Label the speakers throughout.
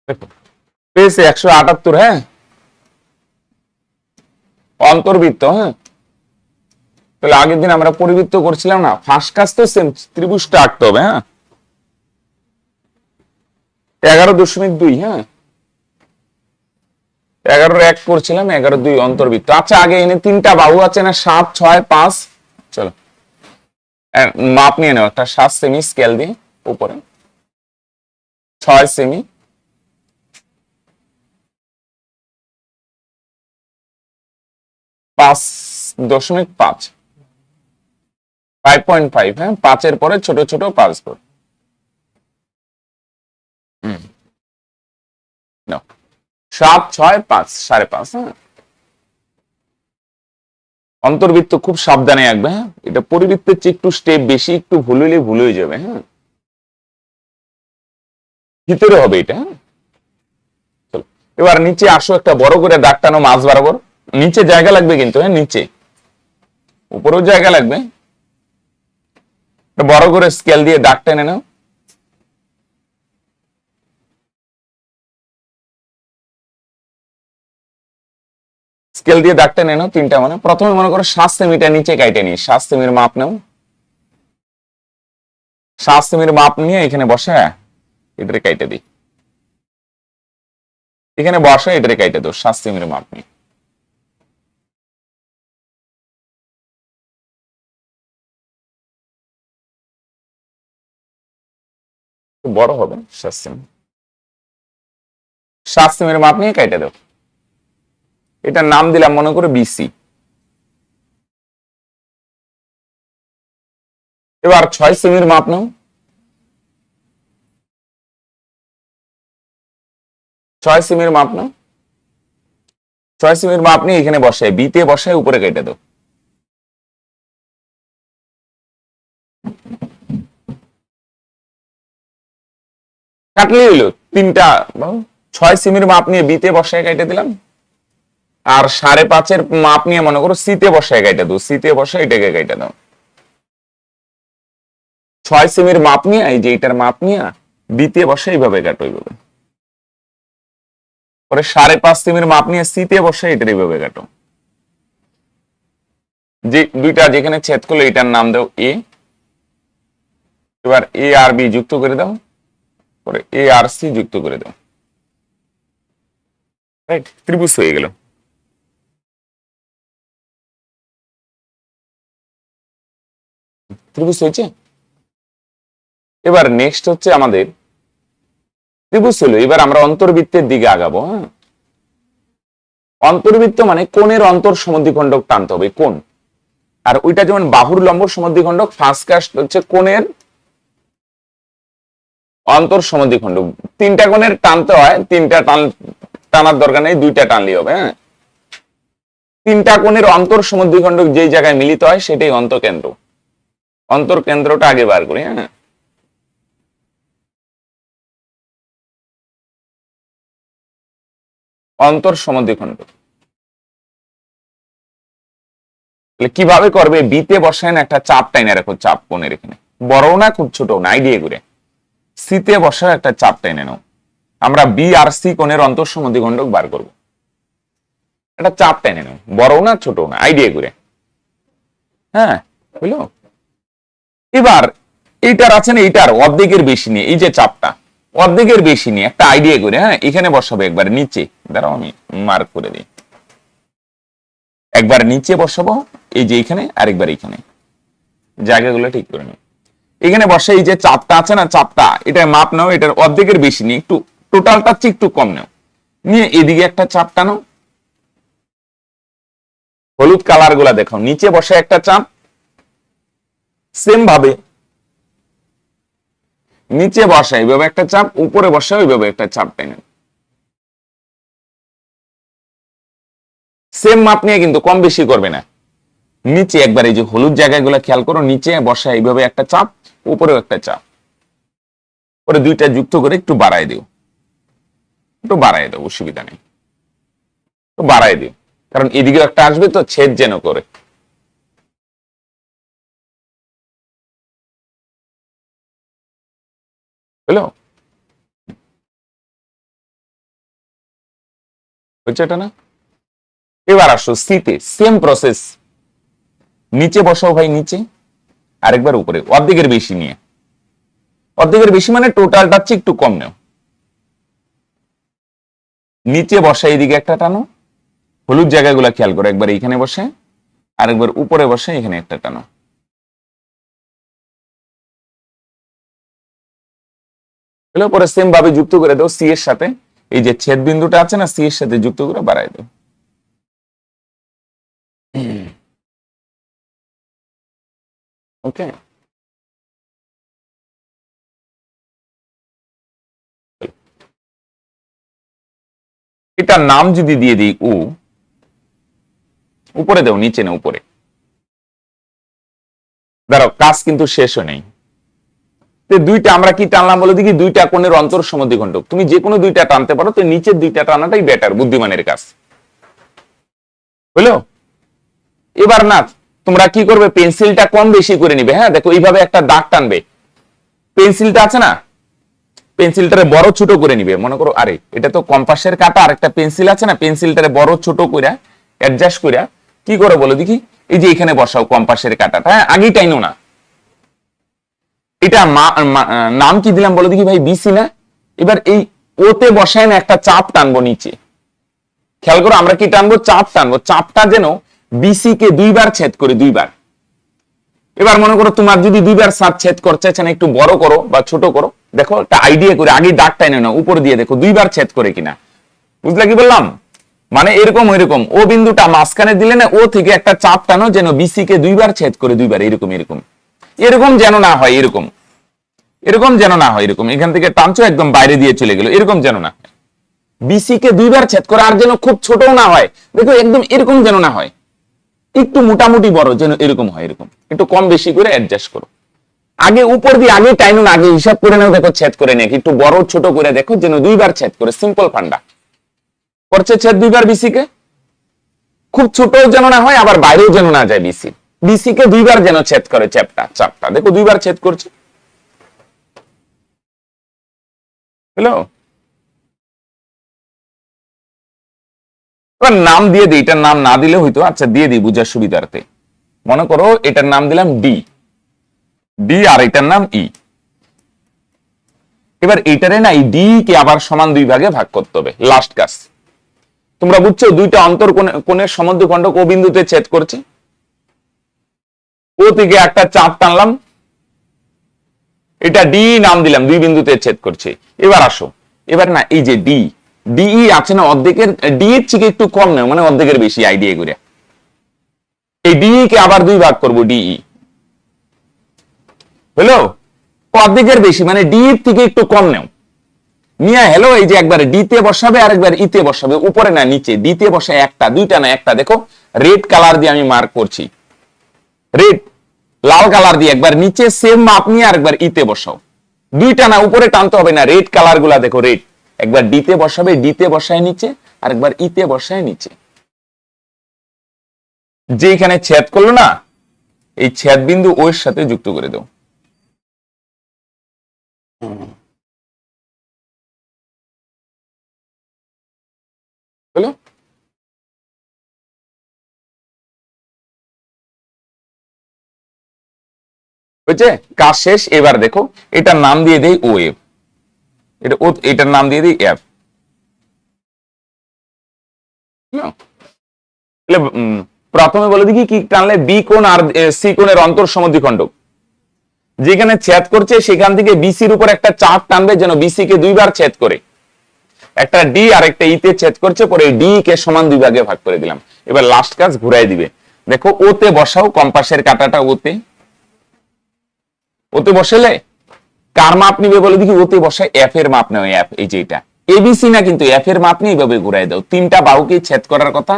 Speaker 1: দেখো পেয়েছে 178, হ্যাঁ, অন্তর্বৃত্ত, হ্যাঁ। তাহলে আগের দিন আমরা পরিবৃত্ত করছিলাম না, ফার্স্ট কাজ তো সেম, ত্রিভুজটা আঁকতে হবে, হ্যাঁ। 11.2, হ্যাঁ, 11-1 করছিলাম, 11-2 অন্তর্বৃত্ত। আচ্ছা, আগে এনে তিনটা বাহু আছে না, 7, 6, 5। চলো মাপ নিয়ে নাও একটা, 7 সেমি স্কেল দিয়ে উপরে, 6 সেমি, 5.5, 5.5, হ্যাঁ, 5-এর পরে ছোট ছোট 5 করে নাও। 7, 6, 5, 5.5, হ্যাঁ। অন্তর্বৃত্ত খুব সাবধানে আঁকবে, হ্যাঁ, এটা পরিবৃত্তের চেয়ে একটু স্টেপ বেশি, একটু ভুল হইলে ভুল হয়ে যাবে, হ্যাঁ। ভিতরে হবে এটা, হ্যাঁ। চলো এবার নিচে আসো, একটা বড় করে দাগ টানো মাঝ বরাবর। নিচে জায়গা লাগবে কিন্তু, হ্যাঁ, নিচে, উপরেও জায়গা লাগবে। বড় করে স্কেল দিয়ে দাগ টেনে নাও। স্কেল দিয়ে দাগ টেনে নাও তিনটা, মানে প্রথমে মনে করো 7 সেমিটার নিচে কাইটে নিই, 7 সেমির মাপ নাও। 7 সেমির মাপ নিয়ে এখানে বসে এটারে কাইটে দিই, এখানে বসে এটারে কাইটে দাও 7 সেমির মাপ নিয়ে। বড় হবে 7 সেমি, 7 সেমির মাপ নিয়ে কাইটে দাও। এটার নাম দিলাম মনে করে বিসি। এবার 6 সেমির মাপ নাও। 6 সেমির মাপ নাও। 6 সেমির মাপ নিয়ে এখানে বসে, বিতে বসে উপরে কেটে দাও। কাটলে হইলো তিনটা। 6 সেমির মাপ নিয়ে বিতে বসায় কেটে দিলাম, আর 5.5-এর মাপ নিয়ে মনে করো সিতে বসায় কেটে দাও, সিতে বসে এটাকে কেটে দাও। 6 সেমির মাপ নিয়ে এই যে এটার মাপ নিয়ে বিতে বসে এইভাবে কাটো, এইভাবে। পরে 5.5 সেমির মাপ নিয়ে সিতে বসে এটার এইভাবে কাটো। যে দুইটা যেখানে ছেদ করলো এটার নাম দাও এ। এবার এ আর বি যুক্ত করে দাও, পরে এ আর সি যুক্ত করে দাও, রাইট, ত্রিভুজ হয়ে গেল। ত্রিভুজ হয়েছে। এবার নেক্সট হচ্ছে আমাদের ত্রিভুজ হলো, এবার আমরা অন্তর্বৃত্তের দিকে আগাবো, হ্যাঁ। অন্তর্বৃত্ত মানে কোণের অন্তর সমদ্বিখণ্ডক টানতে হবে, কোণ। আর ওইটা যেমন বাহুর লম্ব সমদ্বিখণ্ডক, ফার্স্ট কাস্ট হচ্ছে কোণের অন্তর সমদ্বিখণ্ডক। তিনটা কোণের টানতে হয়, তিনটা টানার দরকার নেই, দুইটা টানলেই হবে, হ্যাঁ। তিনটা কোণের অন্তর সমদ্বিখণ্ডক যেই জায়গায় মিলিত হয় সেটাই অন্তকেন্দ্র। অন্তর্কেন্দ্রটা আগে বার করি, হ্যাঁ। অন্তর সমদ্বিখণ্ডক কিভাবে করবে, বিতে বসায় না একটা চাপ টাইনে রাখো, চাপ কোণের এখানে, বড় না খুব ছোট না, আইডিয়া করে। সিতে বসায় একটা চাপ টাইনে নাও, আমরা বি আর সি কোণের অন্তর সমদ্বিখণ্ডক বার করব। একটা চাপ টেনে নাও, বড় না ছোট না, আইডিয়া করে, হ্যাঁ, বুঝলো। এবার এইটার আছে না, এইটার অর্ধেকের বেশি নিয়ে, এই যে চাপটা অর্ধেকের বেশি নিয়ে একটা আইডিয়া করে, হ্যাঁ, এখানে বসাবো একবার নিচে, দাঁড়াও আমি মার্ক করে দিই। একবার নিচে বসাবো এই যে এখানে, আরেকবার এখানে, জায়গাগুলো ঠিক করে নাও। এখানে বসে এই যে চাপটা আছে না, চাপটা এটা মাপ নাও, এটার অর্ধেকের বেশি নিয়ে একটু, টোটালটা চেয়ে একটু কম নাও, নিয়ে এদিকে একটা চাপ টানো। হলুদ কালার গুলা দেখো, নিচে বসে একটা চাপ, সেম ভাবে নিচে বসা এইভাবে একটা চাপ, উপরে বসা ওইভাবে একটা চাপ টেনে, সেম মাপ নিয়ে কিন্তু কম বেশি করবে না। নিচে একবার এই যে হলুদ জায়গাগুলো খেয়াল করো, নিচে বসা এইভাবে একটা চাপ, উপরেও একটা চাপ, পরে দুইটা যুক্ত করে একটু বাড়ায় দিও, একটু বাড়ায় দাও, অসুবিধা নেই, একটু বাড়ায় দিও, কারণ এদিকে একটা আসবে তো, ছেদ যেন করে, বুঝলো। হচ্ছে এটা না? এবার আসো সিতে, সেম প্রসেস, নিচে বসাও ভাই নিচে, আরেকবার উপরে, অর্ধেকের বেশি নিয়ে, অর্ধেকের বেশি মানে টোটালটা হচ্ছে একটু কম নেও, নিচে বসা, এইদিকে একটা টানো, হলুদ জায়গাগুলো খেয়াল করো, একবার এইখানে বসে আরেকবার উপরে বসে এখানে একটা টানো। পরে সেম ভাবে যুক্ত করে দাও সি এর সাথে, এই যে ছেদ বিন্দুটা আছে না, সি এর সাথে যুক্ত করে বাড়াই দাও। ওকে, এটার নাম যদি দিয়ে দিই উ, উপরে দাও, নিচে না উপরে, দাঁড়াও কাজ কিন্তু শেষ হয় নাই। দুইটা আমরা কি টানলাম বলে দেখি, দুইটা কোণের অন্তর সমদ্বিখণ্ডক, তুমি যে কোনো দুইটা টানতে পারো, তো নিচের দুইটা টানাটাই বেটার, বুদ্ধিমানের কাজ, বুঝলো? এবার না তোমরা কি করবে, পেন্সিলটা কম বেশি করে নিবে। হ্যাঁ দেখো এইভাবে একটা দাগ টানবে, পেন্সিলটা আছে না, পেন্সিলটারে বড় ছোট করে নিবে, মনে করো আরে এটা তো কম্পাসের কাটা, আর একটা পেন্সিল আছে না, পেন্সিলটারে বড় ছোট করে অ্যাডজাস্ট করে কি করে বলো দেখি, এই যে এখানে বসাও কম্পাসের কাটাটা, হ্যাঁ আগেই টাইনো না। এটা নাম কি দিলাম বলো দেখি ভাই, বিসি না? এবার এই ওতে বসায় না একটা চাপ টানবো নিচে, খেয়াল করো আমরা কি টানবো, চাপ টানবো, চাপটা যেন বিসি কে দুইবার ছেদ করে, দুইবার। এবার মনে করো তোমার যদি দুইবার চাপ ছেদ করতে চান, একটু বড় করো বা ছোট করো, দেখো একটা আইডিয়া করে আগে দাগ টাইনে না, উপর দিয়ে দেখো দুইবার ছেদ করে কিনা, বুঝলে কি বললাম? মানে এরকম ওইরকম, ও বিন্দুটা মাঝখানে দিলে না, ও থেকে একটা চাপ টানো যেন বিসি কে দুইবার ছেদ করে, দুইবার, এরকম এরকম, এরকম যেন না হয়, এরকম এরকম যেন না হয়, এরকম এখান থেকে টানছো একদম বাইরে দিয়ে চলে গেল, এরকম যেন না, বিসি কে দুইবার ছেদ করে, আর যেন খুব ছোটও না হয়, দেখো একদম এরকম যেন না হয়, একটু মোটামুটি বড় যেন এরকম হয়, এরকম একটু কম বেশি করে অ্যাডজাস্ট করো, আগে উপর দিয়ে আগে টাইনো না, আগে হিসাব করে নাও, দেখো ছেদ করে নাকি একটু বড় ছোট করে দেখো যেন দুইবার ছেদ করে, সিম্পল ফান্ডা করছে ছেদ দুইবার বিসি কে, খুব ছোট যেন না হয়, আবার বাইরেও যেন না যায়, বিসি বিসি কে দুইবার যেন ছেদ করে, চাপটা দেখো দুইবার ছেদ করছে, হ্যালো? এবার নাম দিয়ে দিই, এটার নাম না দিলে হইতো, আচ্ছা দিয়ে দিই বুঝার সুবিধার্থে, মনে করো এটার নাম দিলাম ডি, ডি আর এটার নাম ই। এবার এইটারে না, এই ডি কে আবার সমান দুই ভাগে ভাগ করতে হবে, লাস্ট কাজ তোমরা বুঝছো, দুইটা অন্তর কোণের সমদ্বিখণ্ডক ও বিন্দুতে ছেদ করছে, ও থেকে একটা চাপ টানলাম, এটা ডি নাম দিলাম, দুই বিন্দুতে ছেদ করছে। এবার আসো, এবার না এই যে ডি, ডিই আছে না, অর্ধেকের ডি এর থেকে একটু কম নেই, মানে অর্ধেকের বেশি, আইডিয়া করে এই ডিই কে আবার দুই ভাগ করবো, ডিই হলো, অর্ধেকের বেশি মানে ডি এর থেকে একটু কম নেও, নিয়ে হ্যালো এই যে একবার ডি তে বসাবে আর একবার ইতে বসাবে, উপরে না নিচে, ডি তে বসায় একটা, দুইটা না একটা, দেখো রেড কালার দিয়ে আমি মার্ক করছি, রেড লাল কালার দিয়ে, একবার নিচে সেম মাপ নিয়ে আরেকবার ইতে বসাও, দুইটা না উপরে টানতে হবে না, রেড কালার গুলা দেখো রেড, একবার ডিতে বসাবে, ডিতে বসায় নিচে, আর একবার ইতে বসায় নিচে, যে এখানে ছেদ করলো না, এই ছেদ বিন্দু ওর সাথে যুক্ত করে দাও, হলো? হয়েছে, কাজ শেষ। এবার দেখো এটার নাম দিয়ে দেই ও এফ, এটা এটার নাম দিয়ে দিই এফ, প্রথমে বলে দেখি কি টানলে, বি কোণ আর সি কোণের অন্তর সমদ্বিখণ্ডক, যেখানে ছেদ করছে সেখান থেকে বিসির উপর একটা চাপ টানবে যেন বিসি কে দুইবার ছেদ করে, একটা ডি আর একটা ইতে ছেদ করছে, পরে ডি কে সমান দুই ভাগে ভাগ করে দিলাম। এবার লাস্ট কাজ ঘুরাই দিবে, দেখো ওতে বসাও, কম্পাসের কাঁটাটা ওতে, ওতে বসালে কার মাপ নিবে বলে দেখি, ওতে বসায় এফ এর মাপ নেয়, এফ এই যে এটা এবিসি না, কিন্তু এফ এর মাপ নিয়ে এইভাবে ঘুরাই দাও, তিনটা বাহুকে ছেদ করার কথা,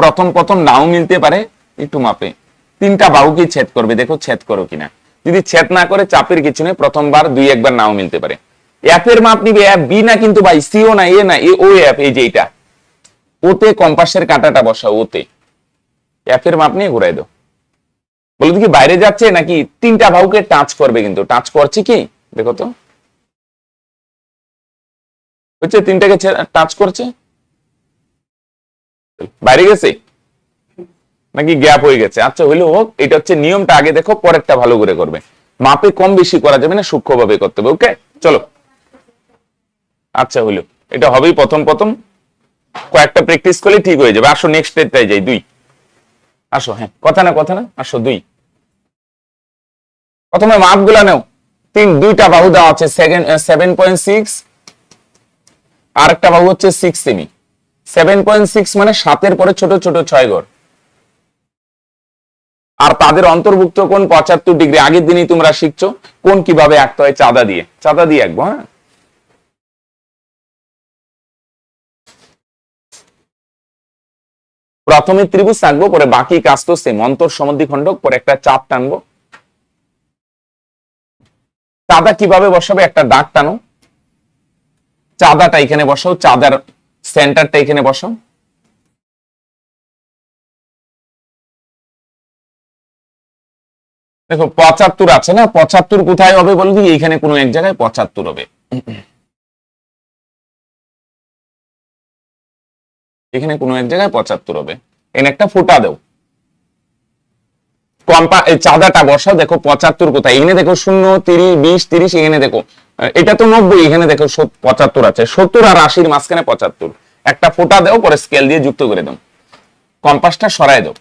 Speaker 1: প্রথম প্রথম নাও মিলতে পারে, একটু মাপে তিনটা বাহুকে ছেদ করবে, দেখো ছেদ করো কিনা, যদি ছেদ না করে চাপের কিছু নেই, প্রথমবার দুই একবার নাও মিলতে পারে। এফ এর মাপ নিবে, এফ বি না কিন্তু ভাই, সিও না, এ না, এ ও এফ, এই যে এটা ওতে কম্পাসের কাঁটাটা বসাও, ওতে এফ এর মাপ নিয়ে ঘুরাই দাও, বলে দেখি বাইরে যাচ্ছে নাকি, তিনটা বাহুকে টাচ করবে, কিন্তু টাচ করছে কি দেখো তো, হচ্ছে তিনটাকে টাচ করছে, বাইরে গেছে নাকি গ্যাপ হয়ে গেছে? আচ্ছা হইলো হোক, এটা হচ্ছে নিয়মটা, আগে দেখো পরেরটা ভালো করে করবে। মাপে কম বেশি করা যাবে না, সূক্ষ্মভাবে করতে হবে। ওকে চলো, আচ্ছা হইলো, এটা হবেই প্রথম প্রথম, কয়েকটা প্র্যাকটিস করলে ঠিক হয়ে যাবে। আসো নেক্সট স্টেপটাই যাই, 2 আসো। হ্যাঁ কথা না আসো 2। প্রথমে মাপগুলা নাও। দুইটা বাহু দেওয়া আছে 7.6, আর একটা বাহু হচ্ছে 6 সেমি। 7.6 মানে 7-এর পরে ছোট ছোট 6 ঘর, আর তাদের অন্তর্ভুক্ত কোণ 75 ডিগ্রি। আগের দিনই তোমরা শিখছো কোণ কিভাবে আঁকতে হয়, চাঁদা দিয়ে আঁকবো। হ্যাঁ প্রথমে ত্রিভুজ আঁকবো, পরে বাকি কাজ তো সেম, অন্তর সমদ্বিখণ্ডক, পরে একটা চাপ টানবো। চাঁদা কিভাবে বসাবে, একটা দাগ টানো, চাঁদাটা এখানে বসাও, চাঁদার সেন্টারটা এখানে বসাও। দেখো 75 আছে না, 75 কোথায় হবে বলো দিই, এইখানে কোনো এক জায়গায় 75 হবে, এখানে কোনো এক জায়গায় 75 হবে। এখানে একটা ফোঁটা দাও, চাঁদাটা বসাও। দেখো 75 কোথায়, এখানে দেখো 0, 30, 20, 30, এখানে দেখো এটা তো 90, এখানে দেখো 75 আছে। 70 আর 80-র মাঝখানে 75, একটা ফোঁটা দাও, পরে স্কেল দিয়ে যুক্ত করে দাও। কম্পাসটা সরায় দাও,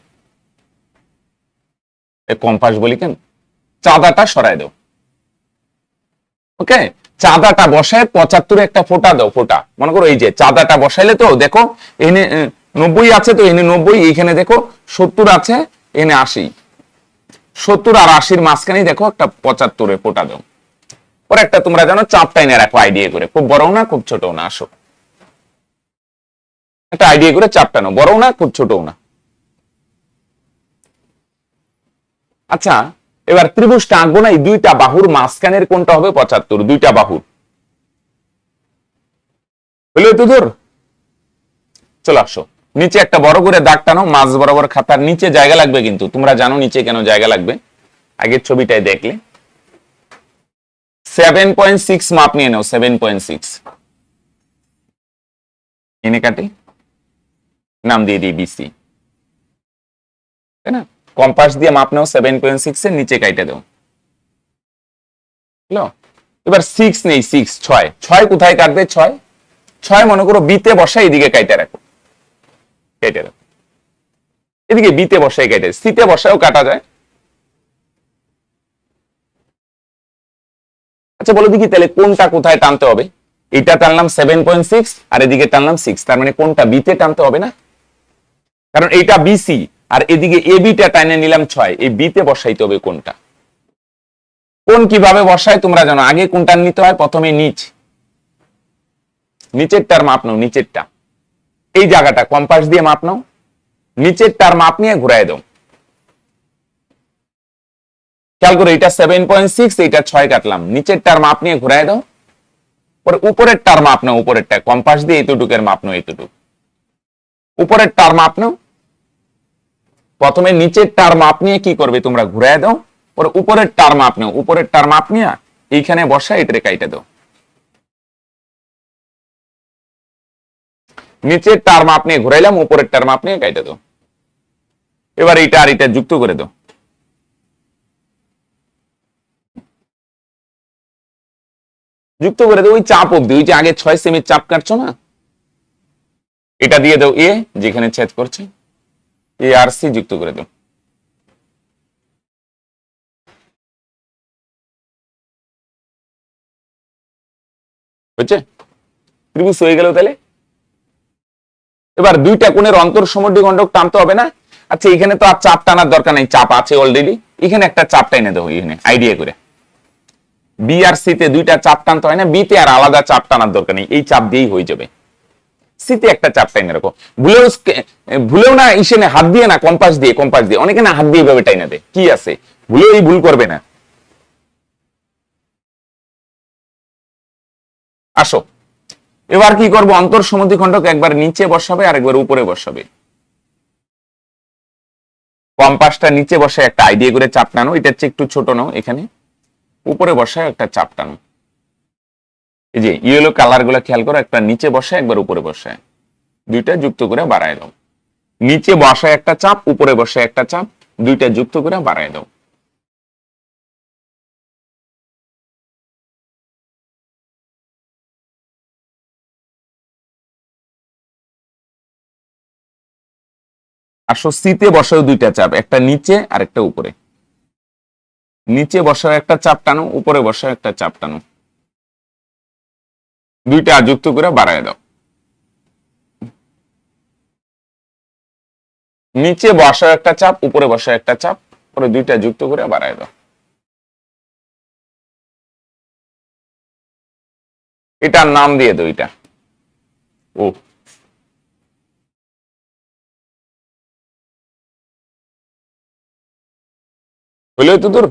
Speaker 1: কম্পাস বলি কেন, চাঁদাটা সরায় দাও। ওকে, চাঁদাটা বসায় 75 একটা ফোঁটা দাও, ফোঁটা মনে করো এই যে চাঁদাটা বসাইলে, তো দেখো এখানে 90 আছে, তো এখানে 90, এখানে দেখো 70 আছে, এখানে 80, 70 আর 80-র মাঝখানে দেখো একটা 75-এ ফোঁটা দাও। পরে একটা তোমরা জানো চাপ টাইনে রাখো আইডিয়া করে, খুব বড় না খুব ছোট না। আসো একটা আইডিয়া করে চাপ টানো, বড় না খুব ছোট না। আচ্ছা এবার ত্রিভুজটা আঁকবো না, এই দুইটা বাহুর মাঝখানের কোণটা হবে 75, দুইটা বাহুর। হলো তো দূর, চলে আসো নিচে একটা বড় করে দাগ টানো, মাঝ বরাবর খাতার নিচে জায়গা লাগবে, কিন্তু তোমরা জানো নিচে কেন জায়গা লাগবে, আগের ছবিটায় দেখলে। 7.6 মাপ নিয়ে নাও, 7.6 এনে কাটি, নাম দিয়ে দিই বিসি, তাই না? কম্পাস দিয়ে মাপ নাও 7.6 এর নিচে কাইটে দাও। এবার 6 নেই, 6 6 কোথায় কাটবে, 6 মনে করো বিতে বসা, এদিকে কাইটে রাখো, কেটে রাখো, এদিকে বিতে বসাই কেটে, সিতে বসাও কাটা যায়। আচ্ছা বলো দেখি তাহলে কোনটা কোথায় টানতে হবে, এটা টানলাম 7.6 আর এদিকে টানলাম 6, তার মানে কোনটা বিতে টানতে হবে না, কারণ এইটা বিসি আর এদিকে এ বিটা টাইনে নিলাম 6, এই বিতে বসাইতে হবে কোনটা। কোন কিভাবে বসায় তোমরা জানো, আগে কোনটা নিতে হয়, প্রথমে নিচেরটার মাপ নাও, নিচেরটা এই জায়গাটা কম্পাস দিয়ে মাপ নাও, নিচেরটার মাপ নিয়ে ঘুরাই দাও। খেয়াল করো এটা 7.6, এইটা 6 কাটলাম, নিচেরটার মাপ নিয়ে ঘুরাই দাও, পরে উপরের টার মাপ নাও, উপরেরটা কম্পাস দিয়ে এতটুকের মাপ নাও, এতটুকু উপরের টার মাপ নাও। প্রথমে নিচের টার মাপ নিয়ে কি করবে তোমরা, ঘুরাই দাও, পরে উপরের টার মাপ নাও, উপরের টার মাপ নিয়ে এইখানে বসা, এটারে কাইটে দাও। নিচের টার মাপ নিয়ে ঘুরাইলাম, উপরের টার মাপ নিয়ে কাইটে দাও। এবার এইটা আর এটা যুক্ত করে দাও, যুক্ত করে দাও ওই চাপ অব্দি, ওই যে আগে 6 সেমি চাপ কাটছো না, এটা দিয়ে দাও এ, যেখানে ছেদ করছে এ আর সি যুক্ত করে দাও। বুঝছে, ত্রিভুজ হয়ে গেল তাহলে। এবার দুইটা কোণের অন্তর সমদ্বিখণ্ডক টানতে হবে না। আচ্ছা এখানে তো আর চাপ টানার দরকার নেই, চাপ আছে অলরেডি, এখানে একটা চাপ টাইনে দেবো, এখানে আইডিয়া করে। বি আর সি তে দুইটা চাপ টানতে হয় না, বি তে আর আলাদা চাপ টানার দরকার নেই, এই চাপ দিয়েই হয়ে যাবে। সিতে একটা চাপ টাইনে রাখো, ভুলেও না ইসেনে হাত দিয়ে না, কম্পাস দিয়ে, অনেকে না হাত দিয়ে এভাবে টাইনা দেয়, কি আছে, ভুলেও এই ভুল করবে না। আসো এবার কি করবো, অন্তর সমদ্বিখণ্ডক একবার নিচে বসাবে আর একবার উপরে বসাবে। কম্পাসটা নিচে বসে একটা আইডিয়া করে চাপ টানো, এটা হচ্ছে একটু ছোট নাও, এখানে উপরে বসায় একটা চাপ টানো। এই যে ইয়েলো কালার গুলা খেয়াল করো, একটা নিচে বসায় একবার উপরে বসায়, দুইটা যুক্ত করে বাড়ায় দাও। নিচে বসায় একটা চাপ, উপরে বসে একটা চাপ, দুইটা যুক্ত করে বাড়ায় দাও। আসো সিতে বসাও দুইটা চাপ, একটা নিচে আর একটা উপরে। নিচে বসাও একটা চাপ টানো, উপরে বসাও একটা চাপ টানো, দুইটা যুক্ত করে বাড়ায় দাও। নিচে বসাও একটা চাপ, উপরে বসাও একটা চাপ, পরে দুইটা যুক্ত করে বাড়ায় দাও। এটার নাম দিয়ে দাও, এটা ও। হইলো তো তোর।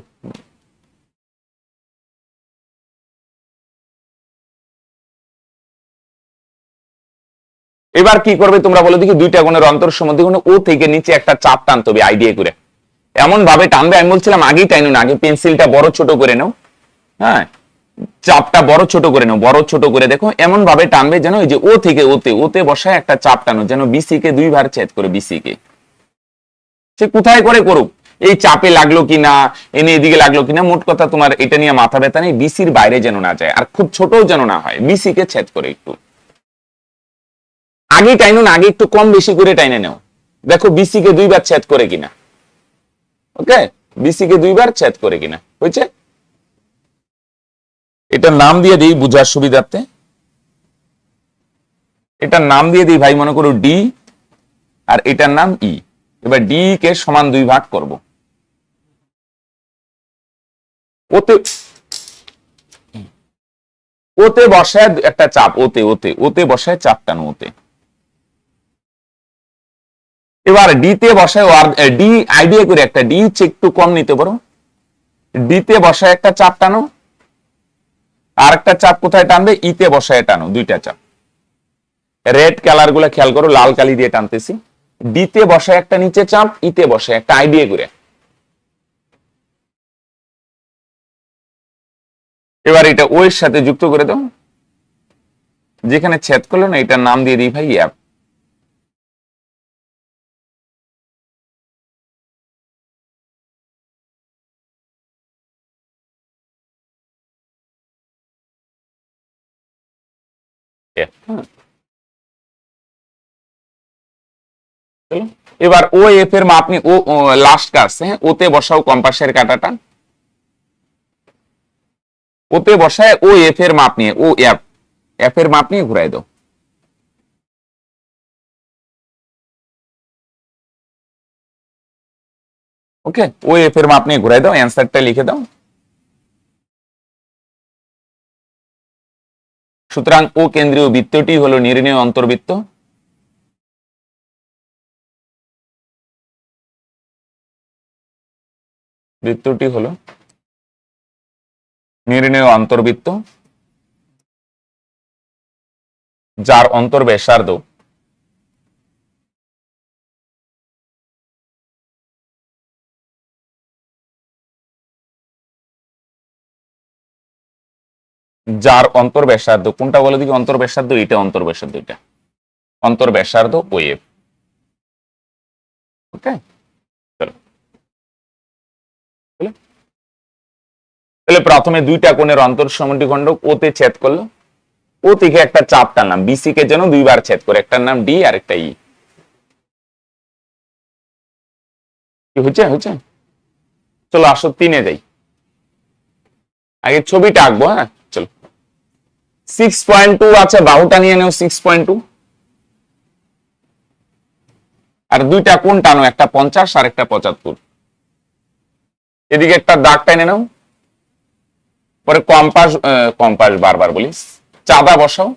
Speaker 1: এবার কি করবে তোমরা বলো দেখি, দুইটা কোণের অন্তর সমদ্বিখণ্ড ও থেকে নিচে একটা চাপ টানতে হবে আইডিয়া করে। এমন ভাবে টানবে, আমি বলছিলাম আগেই টাইনো না, আগে পেন্সিলটা বড় ছোট করে নাও, হ্যাঁ চাপটা বড় ছোট করে নাও, বড় ছোট করে দেখো, এমন ভাবে টানবে যেন এই যে ও থেকে ওতে, ওতে বসায় একটা চাপ টানো, যেন বিসি কে দুইবার ছেদ করে, বিসি কে সে কোথায় করে করুক, এই চাপে লাগলো কিনা, এনে এদিকে লাগলো কিনা, মোট কথা তোমার এটা নিয়ে মাথা ব্যথা নেই, বিসির বাইরে যেন না যায়, আর খুব ছোটও যেন না হয়, বিসি কে ছেদ করে একটু আগে টাইনো না, আগে একটু কম বেশি করে টাইনে নাও, দেখো বিসি কে দুইবার ছেদ করে কিনা। ওকে, বিসি কে দুইবার ছেদ করে কিনা হয়েছে। এটার নাম দিয়ে দিই বুঝার সুবিধার্থে, এটার নাম দিয়ে দিই ভাই, মনে করো ডি, আর এটার নাম ই। এবার ডি কে সমান দুই ভাগ করব, ওতে ওতে বসায় একটা চাপ, ওতে ওতে ওতে বসায় চাপ টানো ওতে। এবার ডি তে বসায়, ডি আইডিয়া করে একটা ডি একটু কম নিতে পারো, ডি তে বসায় একটা চাপ টানো, আর একটা চাপ কোথায় টানবে, ইতে বসায় টানো, দুইটা চাপ। রেড কালার গুলা খেয়াল করো, লাল কালি দিয়ে টানতেছি। ডিতে বসায় একটা নিচে চাপ, ইতে বসায় একটা আইডিয়া করে। এবার এটা ও এর সাথে যুক্ত করে দাও, যেখানে ছেদ করলো না এটার নাম দিয়ে দিই ভাই অ্যাপ। এবার ও এফ এর মাপ নি, ও লাস্ট কাজ, হ্যাঁ ওতে বসাও কম্পাসের কাঁটাটা, ওতে বসায় ও এফ এর মাপ নিয়ে, ও এফ, এফ এর মাপ নিয়ে ঘুরাই দাও। ওকে, ও এফ এর মাপ নিয়ে ঘুরাই দাও, অ্যান্সারটা লিখে দাও। সুতরাং ও কেন্দ্রীয় বৃত্তটি হলো নির্ণেয় অন্তর্বৃত্ত। বৃত্তটি হলো নির্ণেয় অন্তর্বৃত্ত, যার অন্তর ব্যাসার্ধ যার অন্তর ব্যাসার্ধ কোনটা বলে দিকে, অন্তর ব্যাসার্ধ এটা, অন্তর ব্যাসার্ধ এটা, অন্তর ব্যাসার্ধ ওয়েভ। ওকে, চলো তাহলে প্রথমে দুইটা কোণের অন্তর সমদ্বিখণ্ডক ওতে ছেদ করলো, ও থেকে একটা চাপ টানলাম, বিসি কে যেন দুইবার ছেদ করে, একটার নাম ডি আর একটা ই। কি হচ্ছে হচ্ছে, চলো আসো তিনে যাই, আগে ছবিটা আঁকবো, হ্যাঁ চলো। 6.2 আছে, বাহুটা নিয়ে নেও 6.2, আর দুইটা কোণ টানো, একটা 50 আর একটা 75, এদিকে একটা দাগ টেনে নাও, পরে কম্পাস, কম্পাস বারবার বলিস, চাঁদা বসাও,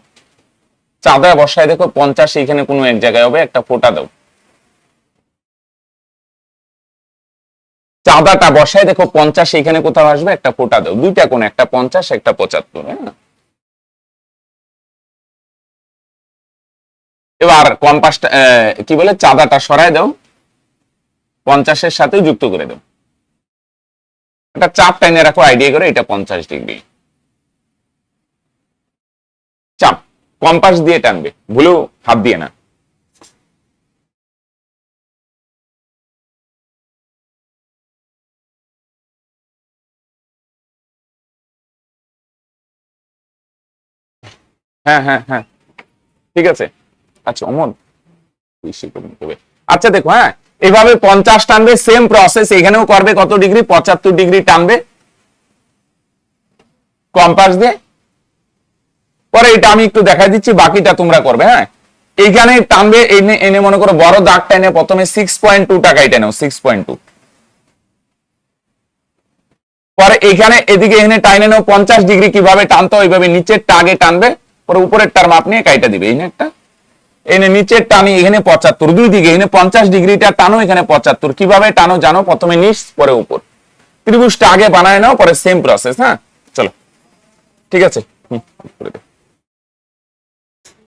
Speaker 1: চাঁদা বসায় দেখো 50 এখানে কোনো এক জায়গায় হবে, একটা ফোঁটা দাও। চাঁদাটা বসায় দেখো 50 এখানে কোথাও আসবে, একটা ফোঁটা দাও, দুইটা কোণ, একটা 50 একটা 75, হ্যাঁ। এবার কম্পাসটা কি বলে, চাঁদাটা সরায় দাও, 50-এর সাথে যুক্ত করে দাও, একটা চাপ টাইনে রাখো আইডিয়া করে, এটা 50 ডিগ্রি চাপ, কম্পাস দিয়ে টানবে, ভুলেও হাত দিয়ে না। হ্যাঁ হ্যাঁ হ্যাঁ, ঠিক আছে। আচ্ছা অমন বেশি করে নিতে হবে। আচ্ছা দেখো, হ্যাঁ এভাবে 50 টানবে, সেম প্রসেস এখানেও করবে। কত ডিগ্রি? 75 ডিগ্রি টানবে কম্পাস দিয়ে। পরে এটা আমি একটু দেখাই দিচ্ছি, বাকিটা তোমরা করবে। হ্যাঁ এইখানে টানবে, এনে এনে মনে করো বড় দাগটা এনে প্রথমে 6.2 টাকা এটা নাও, 6.2। পরে এখানে এদিকে এনে টাইনে নাও 50 ডিগ্রি। কিভাবে টানতে হয়? ওইভাবে নিচের আগে টানবে, পরে উপরের টার মাপ নিয়ে কাইটা দিবে। এই একটা এনে নিচের টানি এখানে 75, দুই দিকে এখানে 50 ডিগ্রিটা টানো, এখানে 75। কিভাবে টানো জানো? প্রথমে নিচ পরে উপর, ত্রিভুজটা আগে বানায় নাও, পরে সেম প্রসেস। হ্যাঁ চলো ঠিক আছে, করে দে।